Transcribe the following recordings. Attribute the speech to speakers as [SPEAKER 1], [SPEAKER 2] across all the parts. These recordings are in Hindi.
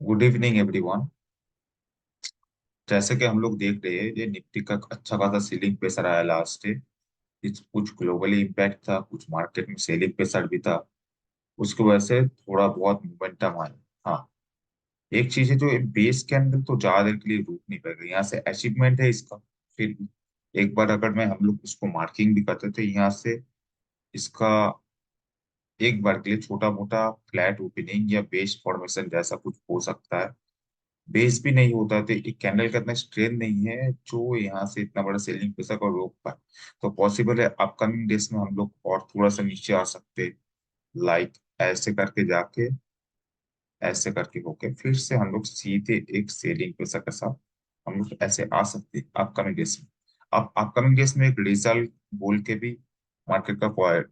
[SPEAKER 1] Good evening everyone. जैसे कि हम लोग देख रहे हैं, ये निफ्टी का अच्छा खासा सीलिंग प्रेशर आया लास्ट डे। इस कुछ ग्लोबली इम्पैक्ट था, कुछ मार्केट में सेलिंग प्रेशर भी था। उसकी वजह से थोड़ा बहुत मोमेंटम आया। हाँ, एक चीज है जो बेस कैंडल तो ज्यादा देर के लिए रुक नहीं पाएगा, यहाँ से अचीवमेंट है इसका। फिर भी एक बार अगर मैं हम लोग इसको मार्किंग भी करते थे यहाँ से, इसका एक बार के लिए छोटा मोटा फ्लैट ओपनिंग या बेस फॉर्मेशन जैसा कुछ हो सकता है। बेस भी नहीं होता तो एक कैंडल का इतना स्ट्रेंथ नहीं है जो यहाँ से इतना बड़ा सेलिंग प्रेशर को रोक पाए। तो पॉसिबल है अपकमिंग डेज में हम लोग और थोड़ा सा नीचे आ सकते, लाइक ऐसे करके जाके, ऐसे करके होके फिर से हम लोग सीधे एक सेलिंग प्रेशर के साथ हम लोग ऐसे आ सकते अपकमिंग डेज में। अब अपकमिंग डेज में एक रिजल्ट बोल के भी मार्केट का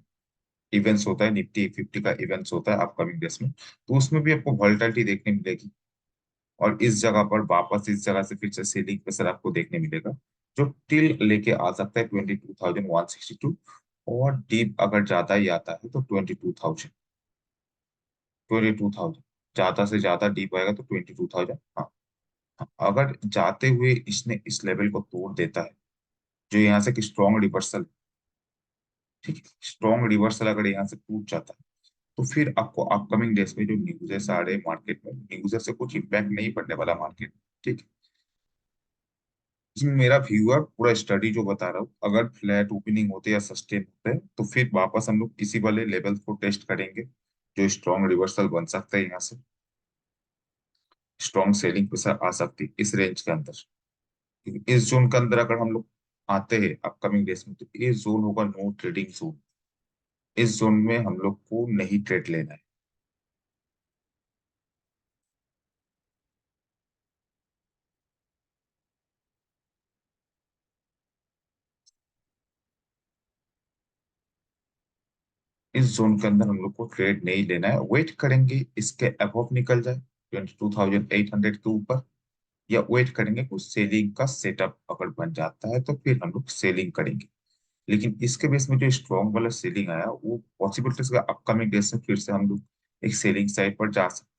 [SPEAKER 1] इवेंट्स होता है, निफ्टी 50 का इवेंट्स होता है अपकमिंग डेज में, तो उसमें भी आपको वॉलेटिलिटी देखने मिलेगी। और इस जगह पर वापस इस जगह से फिर से सेलिंग प्रेशर आपको देखने मिलेगा, जो टिल लेके आ सकता है 22,162। और डीप अगर ज्यादा ही आता है तो 22,000, 22,000 ज्यादा से ज्यादा डीप आएगा तो 22,000। हाँ, हाँ, अगर जाते हुए इसने इस लेवल को तोड़ देता है, जो यहाँ से कि स्ट्रॉन्ग रिवर्सल, ठीक है, स्ट्रॉन्ग रिवर्सल अगर यहाँ से टूट जाता है, तो फिर आपको अपकमिंग डेज में जो न्यूजेस आ रहे हैं मार्केट में, न्यूजेस से कुछ इम्पैक्ट नहीं पड़ने वाला मार्केट। ठीक है, इसमें मेरा व्यू है, पूरा स्टडी जो बता रहा हूँ, अगर फ्लैट ओपनिंग होते या सस्टेन होते तो फिर वापस हम लोग इसी वाले लेवल को टेस्ट करेंगे, जो स्ट्रॉन्ग रिवर्सल बन सकता है यहाँ से। स्ट्रॉन्ग सेलिंग प्रेशर आ सकती है इस रेंज के अंदर, क्योंकि इस जोन के अंदर अगर हम लोग आते हैं अपकमिंग डेज में, तो ये जोन होगा नो ट्रेडिंग जोन। इस जोन में हम लोग को नहीं ट्रेड लेना है। इस जोन के अंदर हम लोग को ट्रेड नहीं लेना है, वेट करेंगे इसके अबव निकल जाए 22,800 के ऊपर, या वेट करेंगे कुछ सेलिंग का सेटअप अगर बन जाता है तो फिर हम लोग सेलिंग करेंगे। लेकिन इसके बेस में जो स्ट्रॉन्ग वाला सेलिंग आया, वो पॉसिबिलिटीज का अपकमिंग डेज में फिर से हम लोग एक सेलिंग साइड पर जा सकते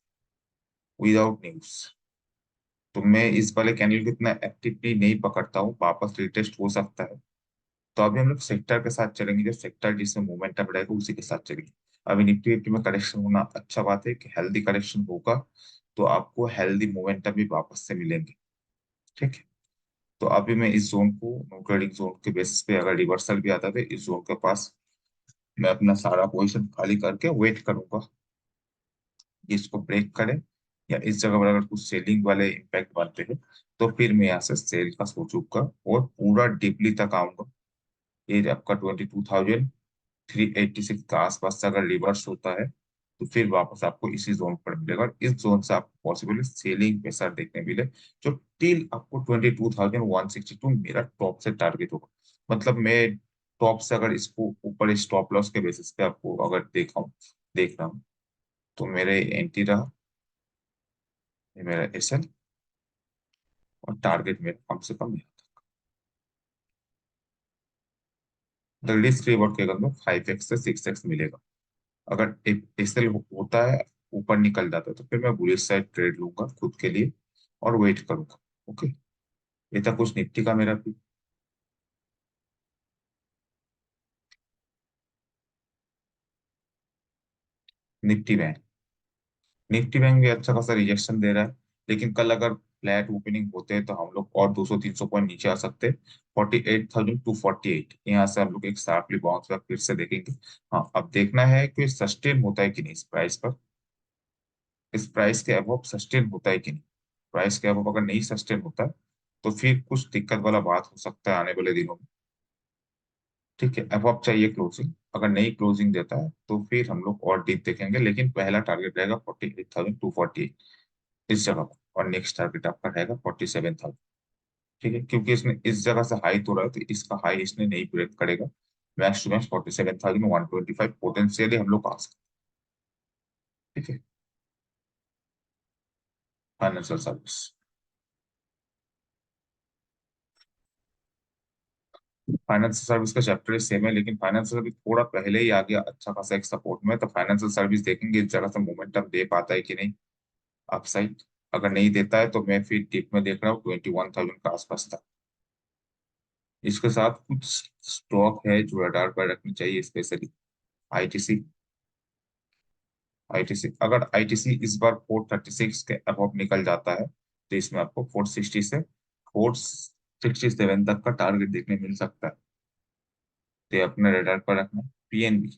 [SPEAKER 1] विदाउट न्यूज। तो मैं इस वाले कैंडल को इतना एक्टिवली नहीं पकड़ता हूँ, वापस रिटेस्ट हो सकता है। तो अभी हम लोग सेक्टर के साथ चलेंगे, जो सेक्टर जिसमें मोमेंटम रहेगा उसी के साथ चलेंगे। अभी निफ्टी फिफ्टी में करेक्शन होना अच्छा बात है कि हेल्दी करेक्शन होगा, तो आपको हेल्दी मोमेंटम भी वापस से मिलेंगे। ठीक है, तो अभी मैं इस जोन को, नो ट्रेडिंग जोन के बेसिस पे अगर रिवर्सल भी आता है इस जोन के पास, मैं अपना सारा पोजीशन खाली करके वेट करूंगा कि इसको ब्रेक करे, या इस जगह पर अगर कुछ सेलिंग वाले इम्पैक्ट बनते हैं तो फिर मैं यहाँ से सेल का सोचूंगा और पूरा डीपली तक आऊंगा। ये आपका 22,386 के आसपास से अगर रिवर्स होता है, तो फिर वापस आपको इसी जोन पर मिलेगा, और इस जोन से आपको पॉसिबल सेलिंग प्रेशर देखने मिले, जो टिल आपको 22,162 मेरा टॉप से टारगेट होगा। मतलब मैं टॉप से अगर इसको ऊपर स्टॉप लॉस के बेसिस पे आपको अगर देख रहा हूँ, तो मेरे एंट्री रहा, ये मेरा एसएल, और टारगेट मेरा कम से कम रिस्क रिवॉर्ड के अगर में 5x से 6x मिलेगा। अगर एसएल होता है, ऊपर निकल जाता है, तो फिर मैं बुलिश साइड ट्रेड लूंगा खुद के लिए और वेट करूंगा। ओके, ये था कुछ निफ्टी का मेरा भी। निफ्टी बैंक, निफ्टी बैंक भी अच्छा खासा रिजेक्शन दे रहा है, लेकिन कल अगर फ्लैट ओपनिंग होते हैं तो हम लोग और 200-300 पॉइंट नीचे आ सकते हैं। 48,248 यहाँ से हम लोग एक शार्पली बाउंस बैक फिर से देखेंगे। हाँ, अब देखना है कि सस्टेन होता है कि नहीं इस प्राइस पर, इस प्राइस के अबव सस्टेन होता है कि नहीं। प्राइस के अबव अगर नहीं सस्टेन होता है, तो फिर कुछ दिक्कत वाला बात हो सकता है आने वाले दिनों में। ठीक है, अबव चाहिए क्लोजिंग, अगर नहीं क्लोजिंग देता है तो फिर हम लोग और डीप देखेंगे, लेकिन पहला टारगेट रहेगा 48,248 इस जगह पर, और नेक्स्ट टारगेट आपका रहेगा 47,000। ठीक है, क्योंकि इसने इस जगह से हाई तोड़ा है तो इसका हाई इसने नहीं ब्रेक करेगा। मैक्स टू मैक्स 47,125 पोटेंशियली हम लोग आ सकते हैं। ठीक है, फाइनेंशियल सर्विस, फाइनेंशियल सर्विस का चैप्टर सेम है, लेकिन फाइनेंशियल सर्विस थोड़ा पहले ही आ गया अच्छा खासा एक सपोर्ट में, तो फाइनेंशियल सर्विस देखेंगे इस जगह से मोमेंटम दे पाता है कि नहीं अपसाइड। अगर नहीं देता है तो मैं फिर डिप में देख रहा हूँ 21,000 का आसपास था। इसके साथ कुछ स्टॉक है जो रडार पर रखनी चाहिए, स्पेशली आईटीसी। आईटीसी, अगर आईटीसी इस बार 436 के अबव निकल जाता है तो इसमें आपको 460 से 467 तक का टारगेट देखने मिल सकता है। तो ये अपने रडार पर रखना। पीएनबी,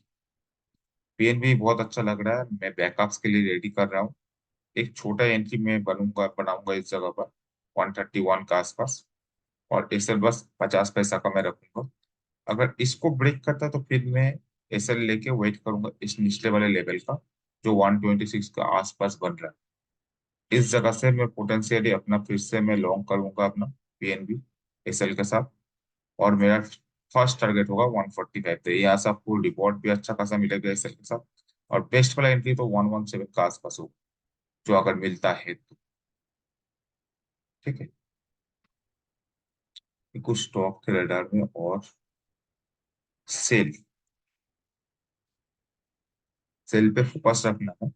[SPEAKER 1] पीएनबी बहुत अच्छा लग रहा है, मैं बैकअप्स के लिए रेडी कर रहा हूँ। एक छोटा एंट्री में बनाऊंगा इस जगह पर 131 के आसपास। और एसएल बस 50 पैसा का मैं रखूंगा। अगर इसको ब्रेक करता है तो फिर मैं एसएल लेके वेट करूंगा इस निचले वाले लेवल का, जो 126 के आसपास बन रहा है। इस जगह से मैं पोटेंशियली अपना फिर से मैं लॉन्ग करूंगा अपना पीएनबी एसएल के साथ। और मेरा फर्स्ट टारगेट होगा 145। तो यहाँ से आपको रिवॉर्ड भी अच्छा खासा मिलेगा एसएल के साथ। और बेस्ट वाला एंट्री तो 117 के आसपास होगा, जो अगर मिलता है तो। ठीक है, ये कुछ स्टॉक थे रडार में। और सेल, सेल पे फोकस रखना है।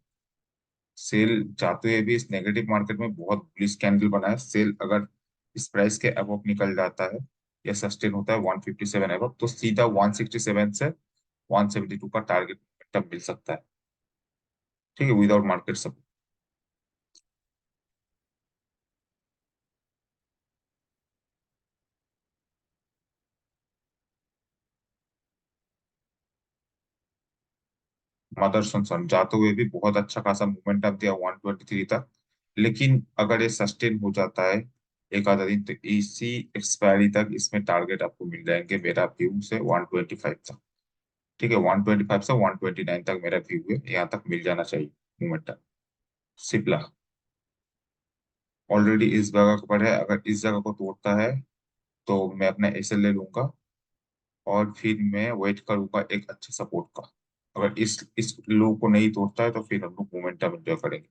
[SPEAKER 1] सेल चाहते हुए भी इस नेगेटिव मार्केट में बहुत बुलिश कैंडल बना है। सेल अगर इस प्राइस के अबव निकल जाता है या सस्टेन होता है 157 अबव, तो सीधा 167 से 172 का टारगेट तब मिल सकता है। ठीक है, विदाउट मार्केट सब। मदरसन जाते हुए भी बहुत अच्छा खासा मूवमेंट दिया 123 तक। लेकिन अगर ये सस्टेन हो जाता है एक आधा दिन, तो इसी एक्सपायरी तक इसमें टारगेट आपको मिल जाएंगे मेरा व्यू से 125 तक। ठीक है, 125 से 129 तक मेरा व्यू है, यहाँ तक मिल जाना चाहिए मूवमेंट। सिप्ला ऑलरेडी इस जगह पर है, अगर इस जगह को तोड़ता है तो मैं अपना एसएल ले लूंगा। और फिर मैं वेट करूंगा एक अच्छे सपोर्ट का। अगर इस लो को नहीं तोड़ता है तो फिर हम लोग मोमेंटम एंजॉय करेंगे।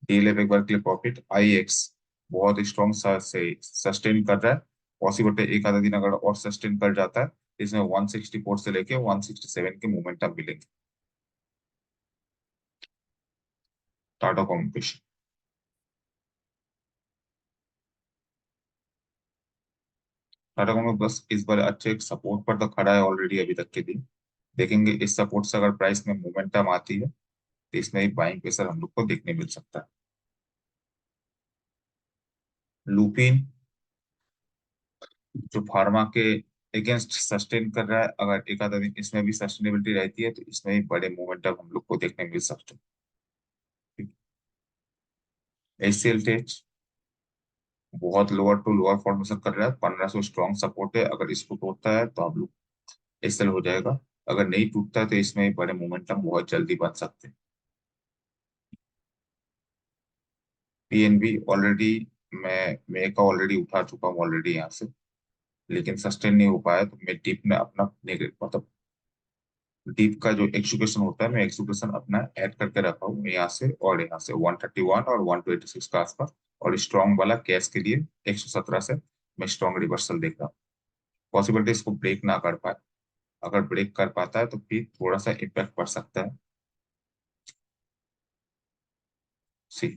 [SPEAKER 1] डीएलएफ एक बार के लिए प्रॉफिट। आईएक्स बहुत स्ट्रॉन्ग से सस्टेन कर रहा है। पॉसिबल है एक आधा दिन अगर और सस्टेन कर जाता है तो इसमें 164 से लेके 167 के मोमेंटम मिलेंगे। टाटा कम्युनिकेशन, टाटा कम्युनिकेशन बस इस बार अच्छे एक सपोर्ट पर तो खड़ा है ऑलरेडी अभी तक के दिन। देखेंगे इस सपोर्ट से अगर प्राइस में मोमेंटम आती है तो इसमें एक बाइंग प्रेशर हम लोग को देखने मिल सकता है। लुपिन जो फार्मा के अगेंस्ट सस्टेन कर रहा है, अगर एक आधा दिन इसमें भी सस्टेनेबिलिटी रहती है तो इसमें भी बड़े मोमेंटम हम लोग को देखने मिल सकते हैं। एचसीएल टेच बहुत लोअर टू लोअर फॉर्मेशन कर रहा है, 1500 स्ट्रॉन्ग सपोर्ट है, अगर इसको तोड़ता है तो आप लोग एसएल हो जाएगा। अगर नहीं टूटता है तो इसमें भी बड़े मोमेंटम बहुत जल्दी बन सकते हैं। पीएनबी ऑलरेडी मैं का ऑलरेडी उठा चुका हूँ ऑलरेडी यहाँ से, लेकिन सस्टेन नहीं हो पाया तो मैं डीप में अपना मतलब डीप का जो एक्सुकेशन होता है मैं एक्सुकेशन अपना ऐड करके रखा हूँ यहाँ से और यहाँ से 131 और 126 का आसपास। और स्ट्रॉन्ग वाला कैश के लिए 117 से मैं स्ट्रॉन्ग रिवर्सल देख रहा हूँ। पॉसिबिलिटी इसको ब्रेक ना कर पाए। अगर ब्रेक कर पाता है तो फिर थोड़ा सा इम्पैक्ट पड़ सकता है। सी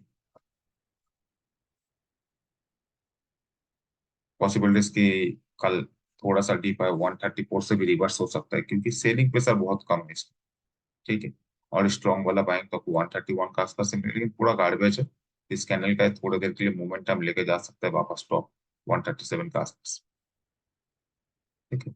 [SPEAKER 1] पॉसिबिलिटीज की कल थोड़ा सा डीप है, 134 से भी रिवर्स हो सकता है क्योंकि सेलिंग प्रेशर बहुत कम है इसमें। ठीक है, और स्ट्रॉन्ग वाला बाइंग तो 131 का आसपास है, लेकिन पूरा गार्बेज है। इस कैंडल का थोड़ी देर के लिए मोमेंटम लेके जा सकता है वापस टॉप 137 के आसपास। ठीक है,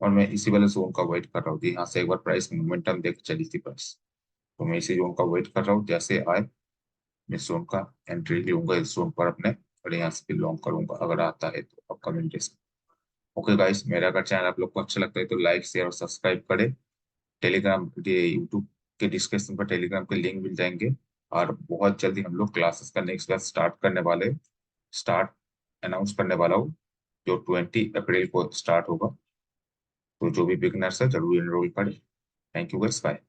[SPEAKER 1] और मैं इसी वाले जोन का वेट कर रहा हूँ। यहाँ से एक बार प्राइस मोमेंटम देख चली थी प्राइस, तो मैं इसी जोन का वेट कर रहा हूँ। जैसे आए मैं इस जोन का एंट्री लूंगा इस जोन पर अपने, और यहाँ से भी लॉन्ग करूंगा अगर आता है तो अपकमिंग डेज में। ओके गाइस, मेरा अगर चैनल आप लोग को अच्छा लगता है तो लाइक शेयर और सब्सक्राइब करें। टेलीग्राम ये यूट्यूब के डिस्क्रिप्शन पर टेलीग्राम के लिंक मिल जाएंगे। और बहुत जल्दी हम लोग क्लासेस का नेक्स्ट बैच स्टार्ट करने वाले, स्टार्ट अनाउंस करने वाला हूँ, जो 20 अप्रैल को स्टार्ट होगा। तो जो भी बिगनर्स है जरूर एनरोल करें। Thank you guys, bye.